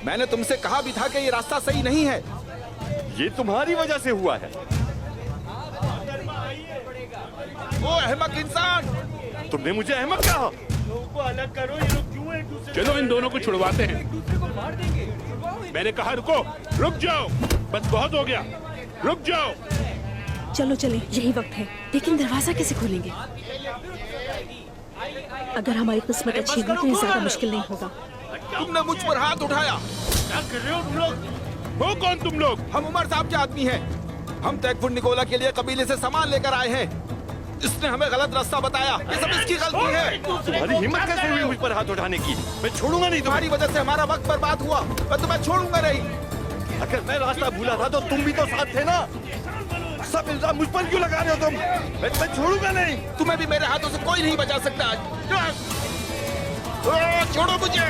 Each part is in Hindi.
मैंने तुमसे कहा भी था कि ये रास्ता सही नहीं है। ये तुम्हारी वजह से हुआ है। ओ अहमक इंसान! तुमने मुझे अहमक कहा। अलग करो, ये लोग क्यों एक दूसरे चलो इन दोनों को छुड़वाते हैं। मैंने कहा रुको, रुक जाओ, बस बहुत हो गया, रुक जाओ। चलो चले, यही वक्त है। लेकिन दरवाजा कैसे खोलेंगे? अगर हमारी किस्मत अच्छी हो तो ये ज्यादा मुश्किल नहीं होगा। तुमने मुझ पर हाथ उठाया। क्या कर रहे हो तुम लोग? हो कौन तुम लोग? हम उमर साहब के आदमी हैं। हम तैकफुर निकोला के लिए कबीले से सामान लेकर आए हैं। इसने हमें गलत रास्ता बताया। ये सब इसकी गलती है। तुम्हारी हिम्मत कैसे हुई मुझ पर हाथ उठाने की? मैं छोड़ूंगा नहीं तुम्हारी। तुम्हारी वजह से हमारा वक्त बर्बाद हुआ। मैं तुम्हें छोड़ूंगा नहीं। अगर मैं रास्ता भूला था तो तुम भी तो साथ थे ना। सब इल्जाम मुझ पर क्यों लगा रहे हो तुम? मैं छोड़ूंगा नहीं। तुम्हें भी मेरे हाथों से कोई नहीं बचा सकता। छोड़ो मुझे,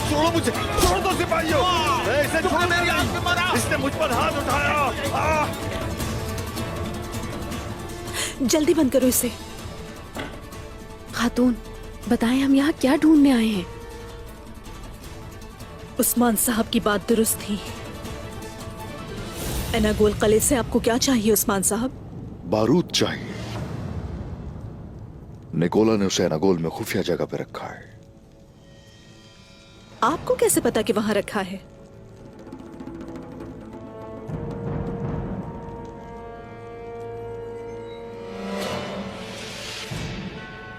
छोड़ो मुझे, छोड़ दो सिपाहियों। मैं इसे तुमने मेरी आंख में मारा। इसने मुझ पर हाथ उठाया। जल्दी बंद करो इसे। खातून, बताएं हम यहाँ क्या ढूंढने आए हैं? उस्मान साहब की बात दुरुस्त थी। एनागोल किले से आपको क्या चाहिए उस्मान साहब? बारूद चाहिए। निकोला ने उसे एनागोल में खुफिया जगह पे रखा है। आपको कैसे पता कि वहां रखा है?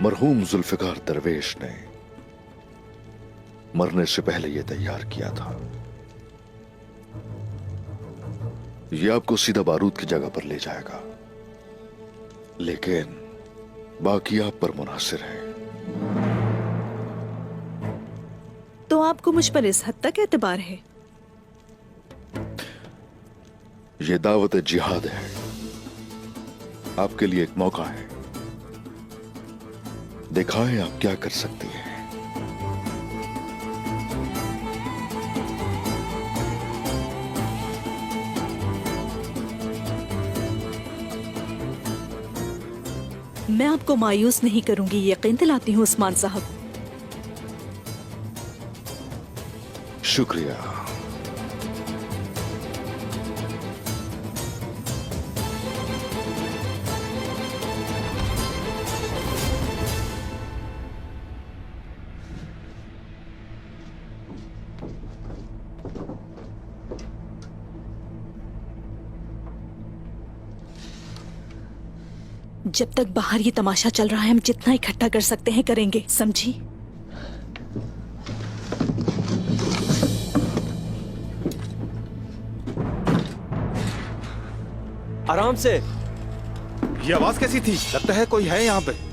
मरहूम जुल्फिकार दरवेश ने मरने से पहले यह तैयार किया था। यह आपको सीधा बारूद की जगह पर ले जाएगा, लेकिन बाकी आप पर मुनासिर है। तो आपको मुझ पर इस हद तक एतबार है? यह दावत जिहाद है। आपके लिए एक मौका है। दिखाएं आप क्या कर सकती हैं। मैं आपको मायूस नहीं करूंगी, यकीन दिलाती हूँ उस्मान साहब। शुक्रिया। जब तक बाहर ये तमाशा चल रहा है, हम जितना इकट्ठा कर सकते हैं करेंगे, समझी? आराम से। ये आवाज कैसी थी? लगता है कोई है यहाँ पे।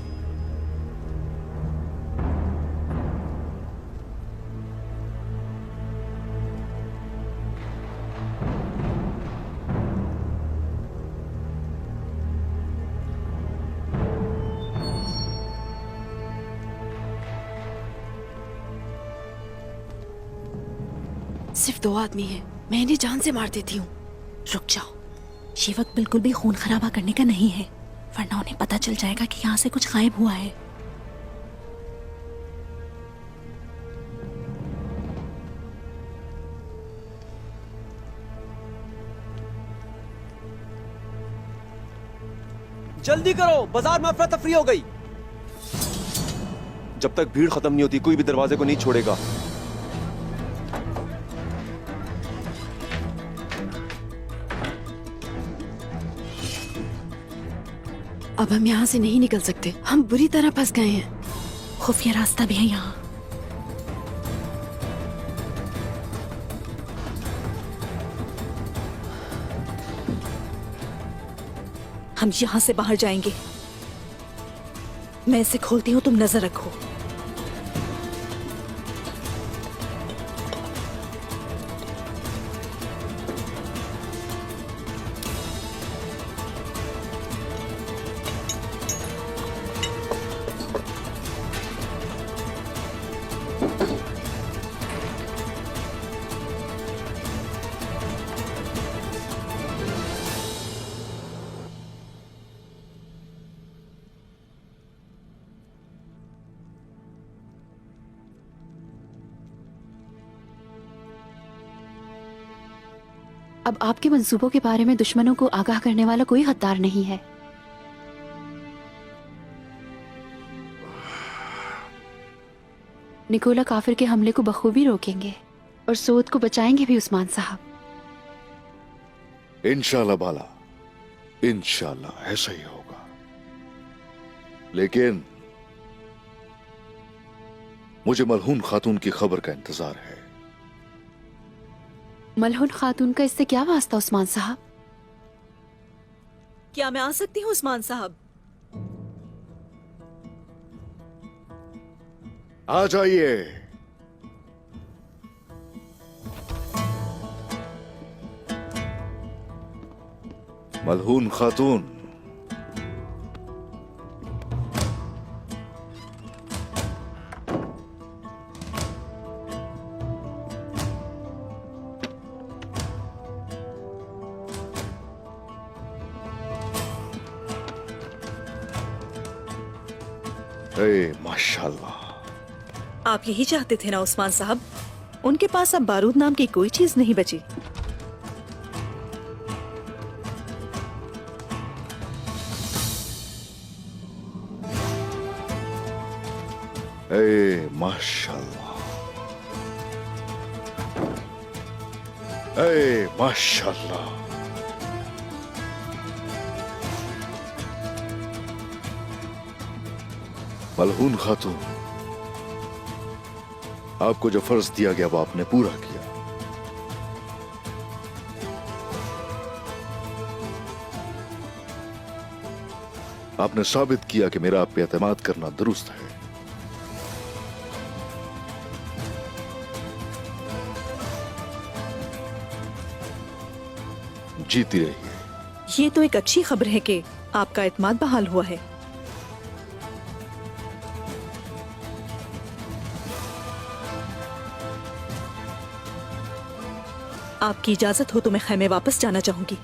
सिर्फ 2 आदमी हैं। मैं इन्हें जान से मार देती हूँ। रुक जाओ, ये वक्त बिल्कुल भी खून खराबा करने का नहीं है, वरना उन्हें पता चल जाएगा कि यहाँ से कुछ गायब हुआ है। जल्दी करो, बाजार में अफरा तफरी हो गई। जब तक भीड़ खत्म नहीं होती कोई भी दरवाजे को नहीं छोड़ेगा। अब हम यहाँ से नहीं निकल सकते, हम बुरी तरह फंस गए हैं। खुफिया रास्ता भी है यहाँ। हम यहाँ से बाहर जाएंगे। मैं इसे खोलती हूँ, तुम नजर रखो। अब आपके मंसूबों के बारे में दुश्मनों को आगाह करने वाला कोई गद्दार नहीं है। निकोला काफिर के हमले को बखूबी रोकेंगे और सऊद को बचाएंगे भी उस्मान साहब। इंशाल्लाह बाला, इंशाल्लाह ऐसा ही होगा। लेकिन मुझे मलहून खातून की खबर का इंतजार है। मलहून खातून का इससे क्या वास्ता उस्मान साहब? क्या मैं आ सकती हूँ उस्मान साहब? आ जाइए। मलहून खातून, माशाल्लाह। आप यही चाहते थे ना उस्मान साहब? उनके पास अब बारूद नाम की कोई चीज नहीं बची। माशाल्लाह, माशाल्लाह। मलहून खातून, आपको जो फर्ज दिया गया वो आपने पूरा किया। आपने साबित किया कि मेरा आप पे एतमाद करना दुरुस्त है। जीती रहिए। ये तो एक अच्छी खबर है कि आपका एतमाद बहाल हुआ है। आपकी इजाजत हो तो मैं खैमे वापस जाना चाहूंगी।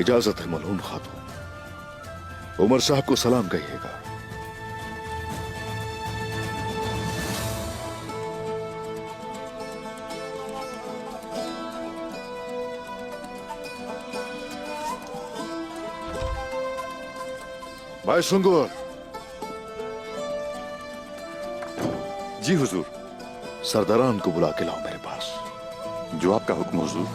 इजाजत है मलहून खातून। उमर साहब को सलाम कहिएगा। भाई सुंगुर। जी हुजूर। सरदारान को बुला के लाओ मेरे पास। जो आपका हुक्म हुजूर।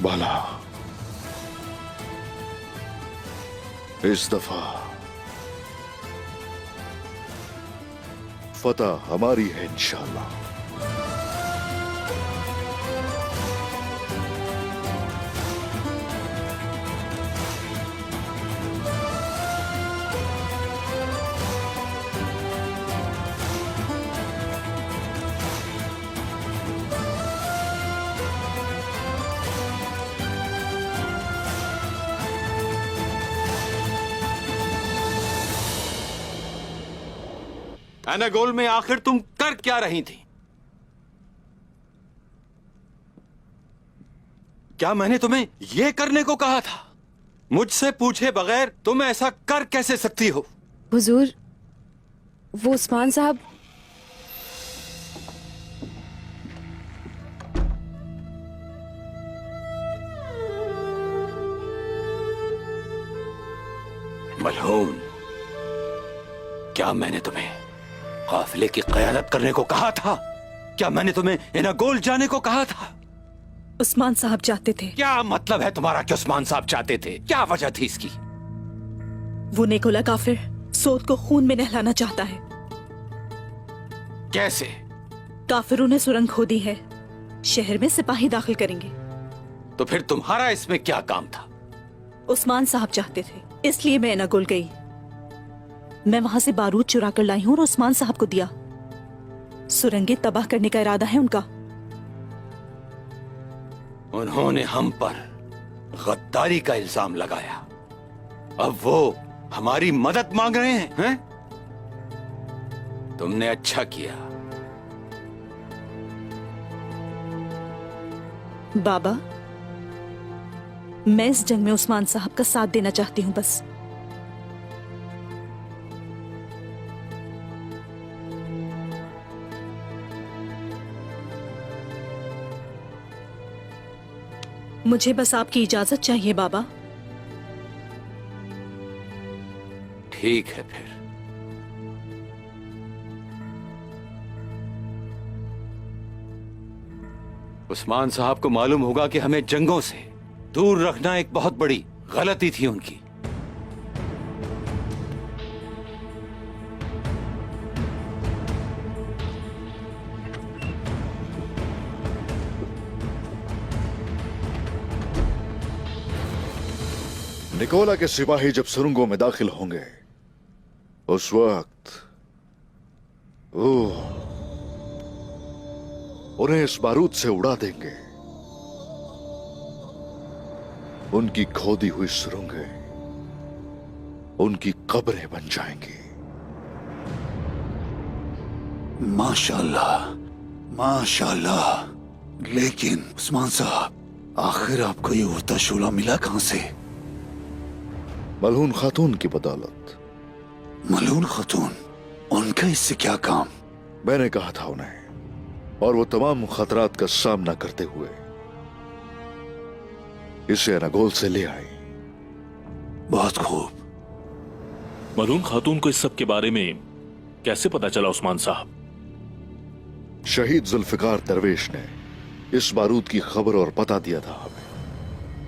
बाला, इस दफा फतह हमारी है इंशाअल्लाह। एनागोल में आखिर तुम कर क्या रही थी? क्या मैंने तुम्हें यह करने को कहा था? मुझसे पूछे बगैर तुम ऐसा कर कैसे सकती हो? हुजूर, वो उस्मान साहब। मलहून, क्या मैंने तुम्हें काफिले की क़यादत करने को कहा था? क्या मैंने तुम्हें एनागोल जाने को कहा था? उस्मान साहब चाहते थे। क्या मतलब है तुम्हारा कि उस्मान साहब चाहते थे? क्या वजह थी इसकी? वो निकोला काफिर सऊद को खून में नहलाना चाहता है। कैसे? काफिरों ने सुरंग खोदी है, शहर में सिपाही दाखिल करेंगे। तो फिर तुम्हारा इसमें क्या काम था? उस्मान साहब चाहते थे, इसलिए मैं एनागोल गई। मैं वहां से बारूद चुरा कर लाई हूं और उस्मान साहब को दिया। सुरंगें तबाह करने का इरादा है उनका। उन्होंने हम पर गद्दारी का इल्जाम लगाया, अब वो हमारी मदद मांग रहे हैं? तुमने अच्छा किया। बाबा, मैं इस जंग में उस्मान साहब का साथ देना चाहती हूँ बस। मुझे बस आपकी इजाजत चाहिए बाबा। ठीक है फिर। उस्मान साहब को मालूम होगा कि हमें जंगों से दूर रखना एक बहुत बड़ी गलती थी उनकी। निकोला के सिपाही जब सुरंगों में दाखिल होंगे उस वक्त उन्हें इस बारूद से उड़ा देंगे। उनकी खोदी हुई सुरंगें उनकी कब्रें बन जाएंगी। माशाल्लाह, माशाल्लाह। लेकिन उस्मान साहब, आखिर आपको ये उड़ता शोला मिला कहां से? मलहून खातून की बदौलत। मलून खातून? उनका इससे क्या काम? मैंने कहा था उन्हें, और वो तमाम खतरात का सामना करते हुए इसे अनागोल से ले आई। बहुत खूब। मलून खातून को इस सब के बारे में कैसे पता चला उस्मान साहब? शहीद जुल्फिकार दरवेश ने इस बारूद की खबर और पता दिया था हमें,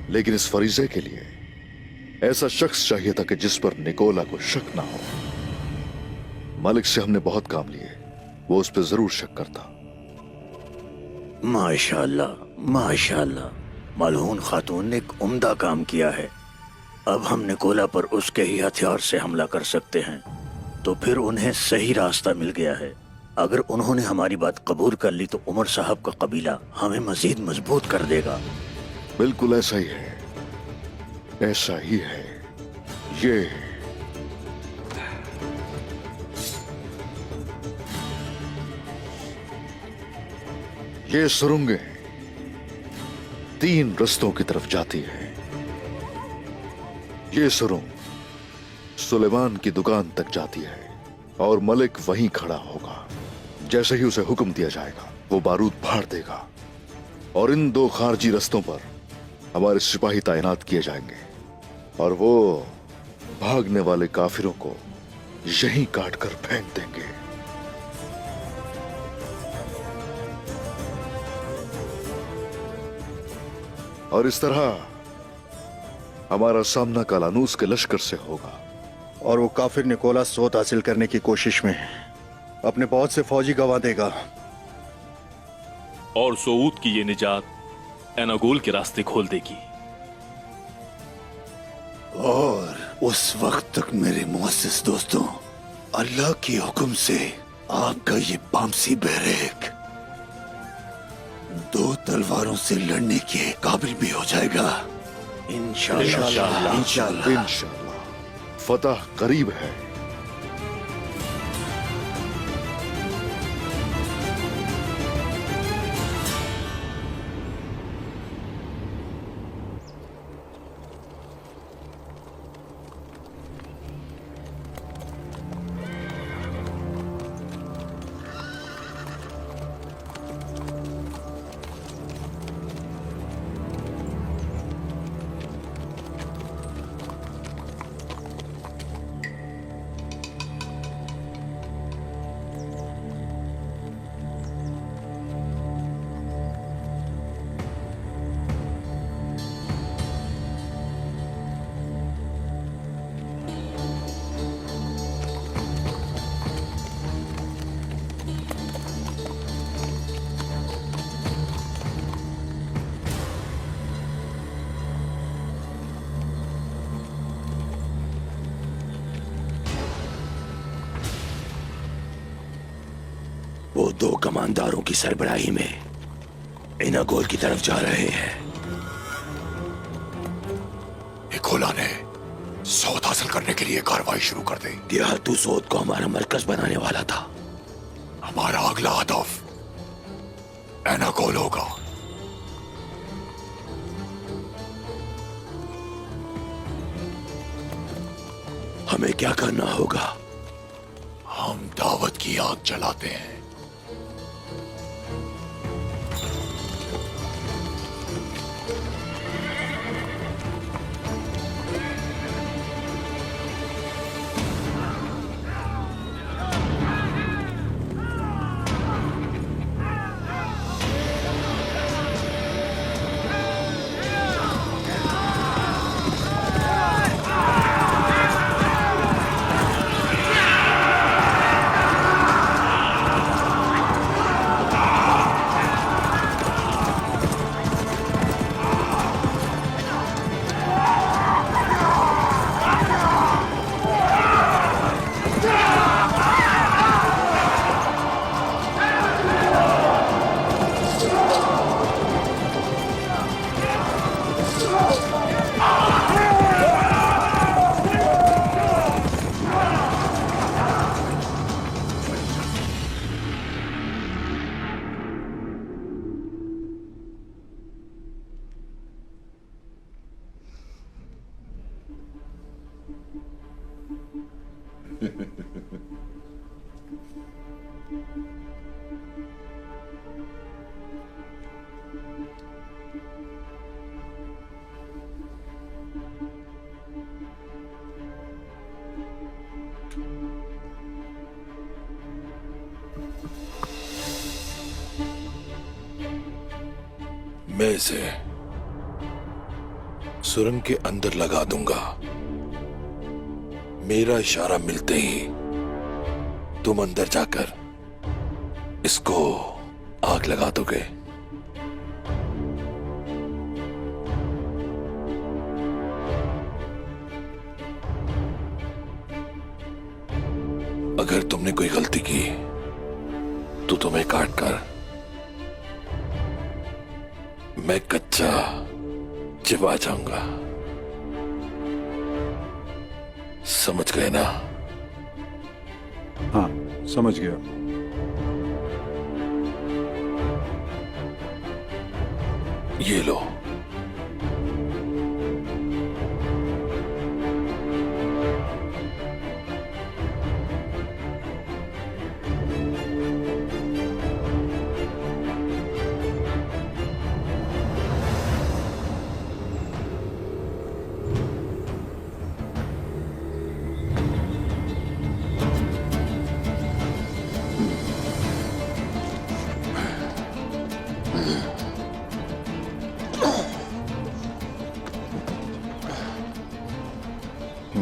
लेकिन इस फरीजे के लिए ऐसा शख्स चाहिए था कि जिस पर निकोला को शक ना हो। मालिक से हमने बहुत काम लिए, वो उस पर जरूर शक करता। माशाल्लाह, माशाल्लाह। मलहून खातून ने एक उम्दा काम किया है। अब हम निकोला पर उसके ही हथियार से हमला कर सकते हैं। तो फिर उन्हें सही रास्ता मिल गया है। अगर उन्होंने हमारी बात कबूल कर ली तो उमर साहब का कबीला हमें मजीद मजबूत कर देगा। बिल्कुल ऐसा ही है, ऐसा ही है। ये सुरंगें 3 रस्तों की तरफ जाती है। ये सुरंग सुलेमान की दुकान तक जाती है और मलिक वहीं खड़ा होगा। जैसे ही उसे हुक्म दिया जाएगा वो बारूद फाड़ देगा और इन 2 खारजी रस्तों पर हमारे सिपाही तैनात किए जाएंगे और वो भागने वाले काफिरों को यहीं काटकर फेंक देंगे। और इस तरह हमारा सामना कालानूस के लश्कर से होगा। और वो काफिर निकोला सोत हासिल करने की कोशिश में अपने बहुत से फौजी गंवा देगा। और सऊद की ये निजात एनागोल के रास्ते खोल देगी। और उस वक्त तक मेरे मुअस्सिस दोस्तों, अल्लाह के हुक्म से आपका ये पामसी बैरक 2 तलवारों से लड़ने के काबिल भी हो जाएगा। इंशाअल्लाह, इंशाअल्लाह, इंशाअल्लाह। फतह करीब है। वो 2 कमांदारों की सरबराही में एनागोल की तरफ जा रहे हैं। निकोला ने सोत हासिल करने के लिए कार्रवाई शुरू कर दी। देहातू सोत को हमारा मरकज बनाने वाला था। हमारा अगला हदफ एनागोल होगा। हमें क्या करना होगा? हम दावत की आग जलाते हैं। मैं इसे सुरंग के अंदर लगा दूंगा। मेरा इशारा मिलते ही तुम अंदर जाकर इसको आग लगा दोगे। अगर तुमने कोई गलती की तो तुम्हें काटकर मैं कच्चा चिपा जाऊंगा। समझ गए ना? हाँ, समझ गया। ये लो।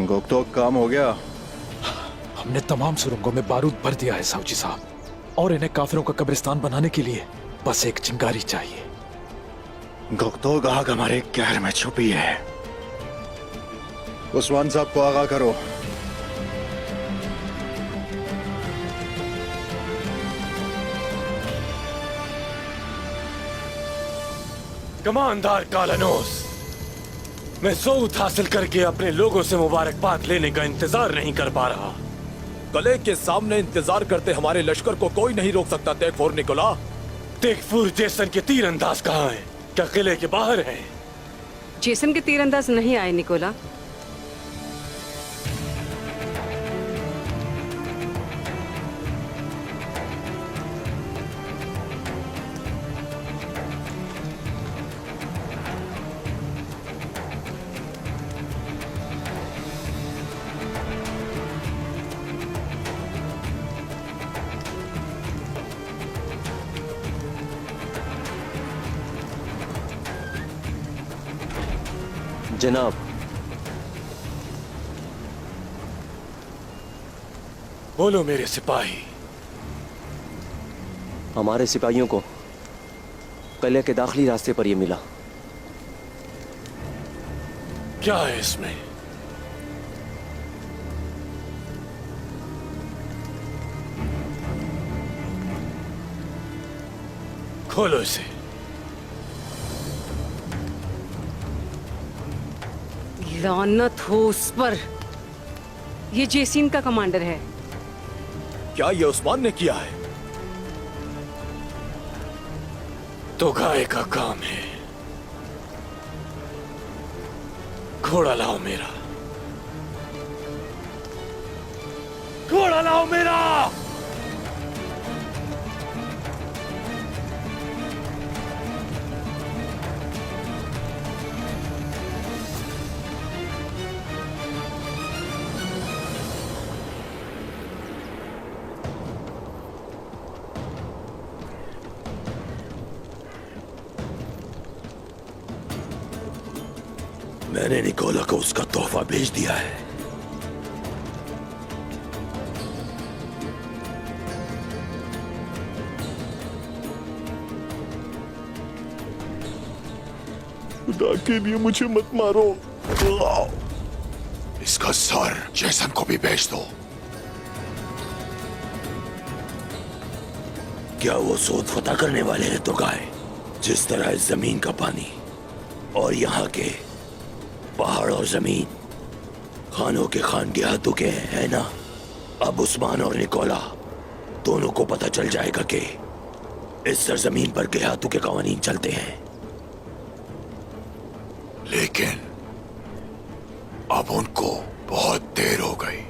गोप्तो काम हो गया। हमने तमाम सुरंगों में बारूद भर दिया है साहूजी साहब, और इन्हें काफिरों का कब्रिस्तान बनाने के लिए बस एक चिंगारी चाहिए। गोप्तो आग हमारे कहर में छुपी है। उस्मान साहब को आगाह करो। कमांडर कालानोस, मैं ज़ौत हासिल करके अपने लोगों से मुबारकबाद लेने का इंतजार नहीं कर पा रहा। गले के सामने इंतजार करते हमारे लश्कर को कोई नहीं रोक सकता। तेगफुर निकोला। तेगफुर जेसन के तीरंदाज कहाँ हैं? क्या किले के बाहर हैं? जेसन के तीरंदाज नहीं आए निकोला। जनाब, बोलो मेरे सिपाही। हमारे सिपाहियों को किले के दाखिली रास्ते पर यह मिला। क्या है इसमें? खोलो इसे। लानत हो उस पर। ये जेसिन का कमांडर है। क्या ये उस्मान ने किया है? तो गाय का काम है। घोड़ा लाओ मेरा। घोड़ा लाओ मेरा। मैंने निकोला को उसका तोहफा भेज दिया है। खुदा के लिए मुझे मत मारो। इसका सर जैसन को भी भेज दो। क्या वो सोच फतह करने वाले हैं तो गाय, जिस तरह इस जमीन का पानी और यहाँ के पहाड़ और जमीन खानों के खान देहातों के हैं, है ना? अब उस्मान और निकोला दोनों को पता चल जाएगा कि इस सरजमीन पर देहातों के कवानीन चलते हैं। लेकिन अब उनको बहुत देर हो गई।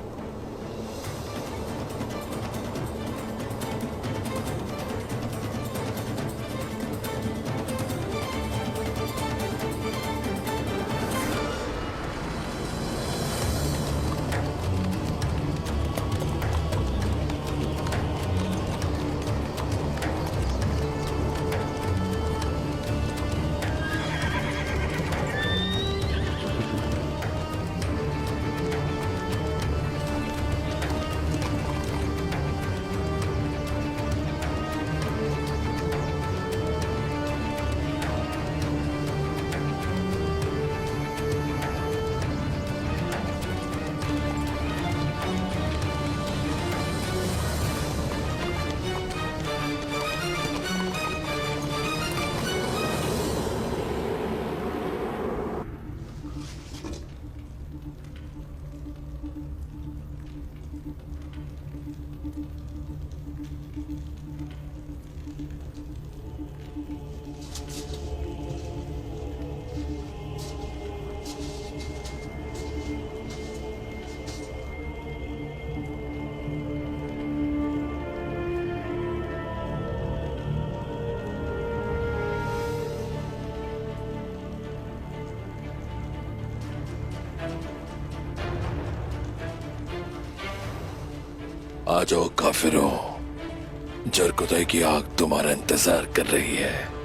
आ जाओ काफिरों, जरकुदई की आग तुम्हारा इंतजार कर रही है।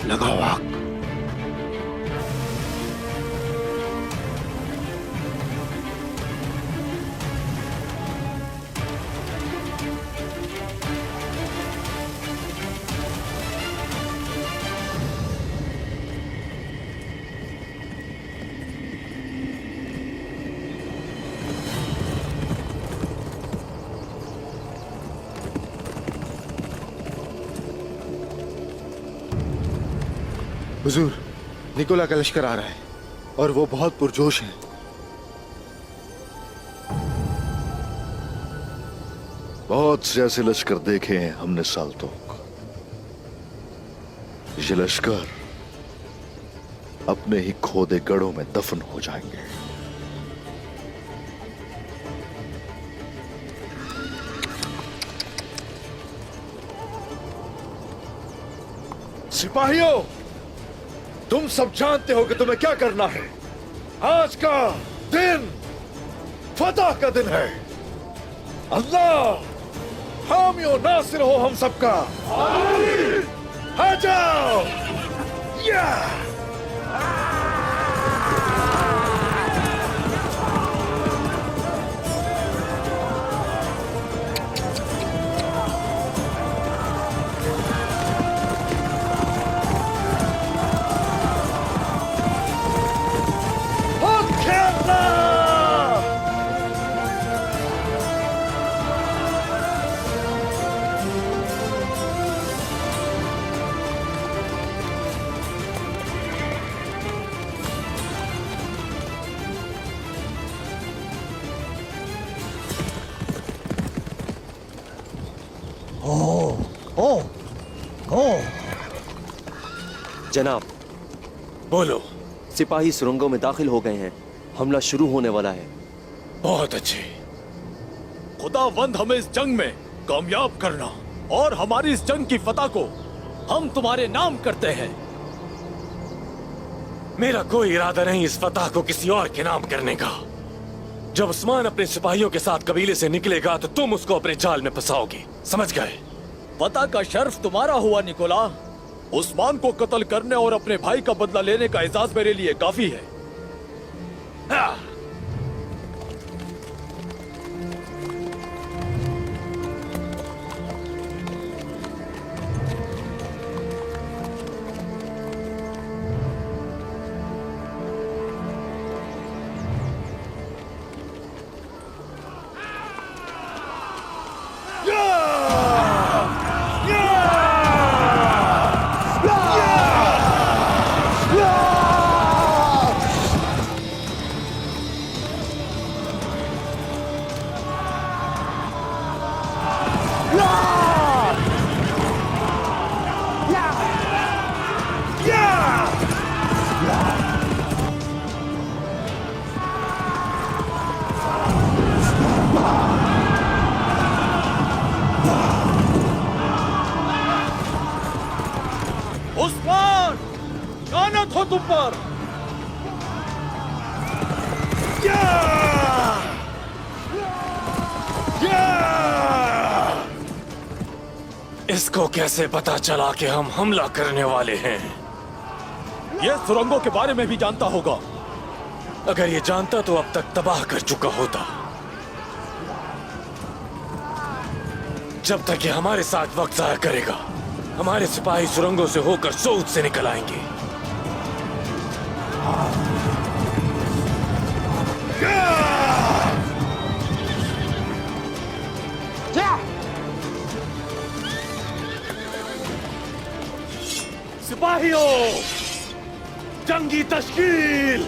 लगाओ आग। हुजूर, निकोला का लश्कर आ रहा है और वो बहुत पुरजोश है। बहुत से ऐसे लश्कर देखे हैं हमने साल्तों। ये लश्कर अपने ही खोदे गढ़ों में दफन हो जाएंगे। सिपाहियों, तुम सब जानते हो कि तुम्हें क्या करना है। आज का दिन फतह का दिन है। अल्लाह हामियो नासिर हो हम सबका। आ जाओ। या जनाब, बोलो। सिपाही सुरंगों में दाखिल हो गए हैं। हमला शुरू होने वाला है। बहुत अच्छे। खुदावंद हमें इस जंग में कामयाब करना और हमारी इस जंग की फतह को हम तुम्हारे नाम करते हैं। मेरा कोई इरादा नहीं इस फतह को किसी और के नाम करने का। जब उस्मान अपने सिपाहियों के साथ कबीले से निकलेगा तो तुम उसको अपने जाल में फंसाओगे, समझ गए? फतह का शर्फ तुम्हारा हुआ निकोला। उस्मान को कत्ल करने और अपने भाई का बदला लेने का एजाज मेरे लिए काफी है। हाँ। उस्मान, लानत हो तुम पर। इसको कैसे पता चला कि हम हमला करने वाले हैं? ये सुरंगों के बारे में भी जानता होगा। अगर ये जानता तो अब तक तबाह कर चुका होता। जब तक ये हमारे साथ वक्त जाया करेगा, हमारे सिपाही सुरंगों से होकर सऊद से निकल आएंगे। सिपाहियों, जंगी तश्कील